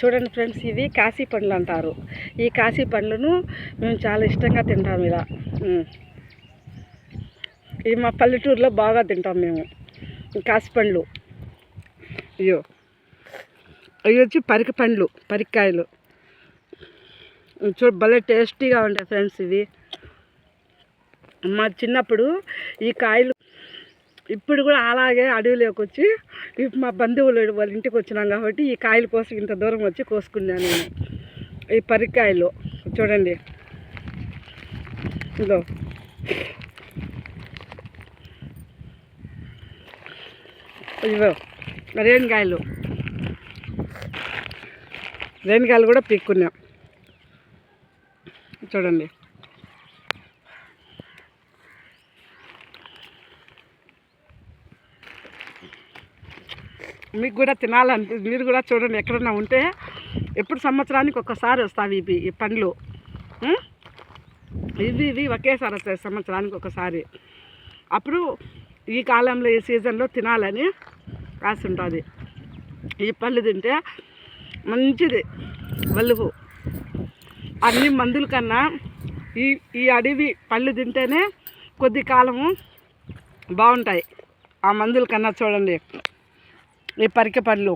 చూడండి ఫ్రెండ్స్, ఇవి కాశీ పండ్లు అంటారు. ఈ కాశీ పండ్లను మేము చాలా ఇష్టంగా తింటాం. ఇలా ఇవి మా పల్లెటూరులో బాగా తింటాం మేము కాశీ పండ్లు. అయ్యో, అవి వచ్చి పరిక పండ్లు, పరిక్కాయలు. భలే టేస్టీగా ఉంటాయి ఫ్రెండ్స్. ఇవి మా చిన్నప్పుడు ఈ కాయలు, ఇప్పుడు కూడా అలాగే అడవిలోకి వచ్చి మా బంధువులు వాళ్ళ ఇంటికి వచ్చినాం కాబట్టి ఈ కాయల కోసం ఇంత దూరం వచ్చి కోసుకున్నాను నేను. ఈ పరిక్కాయలు చూడండి, ఇదో ఇవో రేణికాయలు కూడా పీక్కున్నాం చూడండి. మీకు కూడా తినాలనిపిస్తుంది, మీరు కూడా చూడండి. ఎక్కడన్నా ఉంటే ఎప్పుడు సంవత్సరానికి ఒక్కసారి వస్తాయి ఇవి ఈ పండ్లు. ఇవి ఒకేసారి వస్తాయి సంవత్సరానికి ఒకసారి. అప్పుడు ఈ కాలంలో ఈ సీజన్లో తినాలని ఆశ ఉంటుంది. ఈ పళ్ళు తింటే మంచిది వలుపు. అన్ని మందుల కన్నా ఈ అడవి పళ్ళు తింటేనే కొద్ది కాలము బాగుంటాయి ఆ మందుల కన్నా. చూడండి, ఈ పరిక పండ్లు,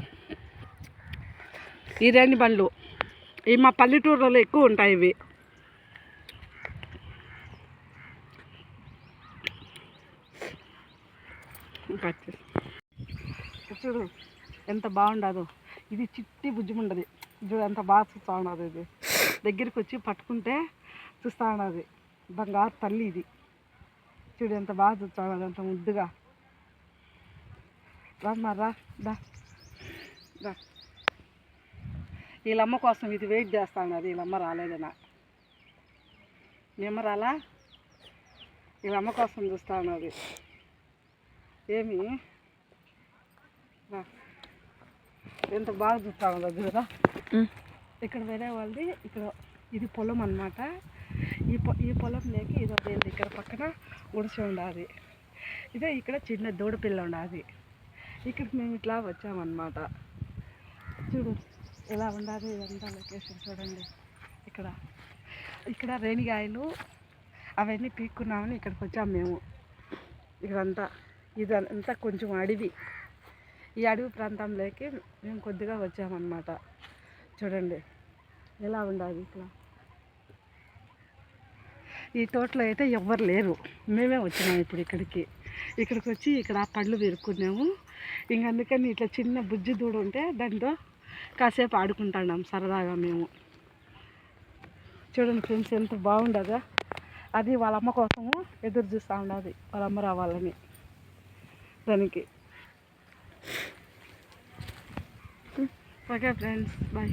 ఈ రేణి పండ్లు, ఇవి మా పల్లెటూరులో ఎక్కువ ఉంటాయి. ఇవి చూడు ఎంత బాగుండదు. ఇది చిట్టి బుజ్జి ఉండదు. చూడు ఎంత బాగా చూస్తూ ఉండదు. ఇది దగ్గరికి వచ్చి పట్టుకుంటే చూస్తూ ఉండదు. బంగారు తల్లి ఇది. చూడు ఎంత బాగా చూస్తూ ఉండదు, ఎంత ముద్దుగా. రా వీళ్ళమ్మ కోసం ఇది వెయిట్ చేస్తా ఉన్నది. వీళ్ళమ్మ రాలేదనా, మేమ రాలా, వీళ్ళమ్మ కోసం చూస్తూ ఉన్నది. ఏమి ఎంత బాగా చూస్తూ ఉన్నది చూడరా. ఇక్కడ వేరే వాళ్ళది, ఇక్కడ ఇది పొలం అన్నమాట. ఈ పొలం లేకి ఇదో ఇక్కడ పక్కన ఉడిసి ఉండాలి. ఇదే ఇక్కడ చిన్న దూడపిల్ల ఉండాలి. ఇక్కడికి మేము ఇట్లా వచ్చామన్నమాట. చూడు ఎలా ఉండాలి. ఇదంతా లొకేషన్ చూడండి. ఇక్కడ రేణికాయలు అవన్నీ పీక్కున్నామని ఇక్కడికి వచ్చాము మేము. ఇదంతా కొంచెం అడవి. ఈ అడవి ప్రాంతంలోకి మేము కొద్దిగా వచ్చామన్నమాట. చూడండి ఎలా ఉండాలి. ఈ తోటలో అయితే ఎవ్వరు లేరు, మేమే వచ్చినాము ఇప్పుడు ఇక్కడికి వచ్చి ఇక్కడ పళ్ళు పెరుక్కున్నాము. ఇంక అందుకని ఇట్లా చిన్న బుజ్జి దూడ ఉంటే దాంతో కాసేపు ఆడుకుంటున్నాం సరదాగా మేము. చూడండి ఫ్రెండ్స్ ఎంత బాగుండదా. అది వాళ్ళ అమ్మ కోసము ఎదురు చూస్తూ ఉండదు, వాళ్ళ అమ్మ రావాలని. దానికి ఓకే ఫ్రెండ్స్, బాయ్.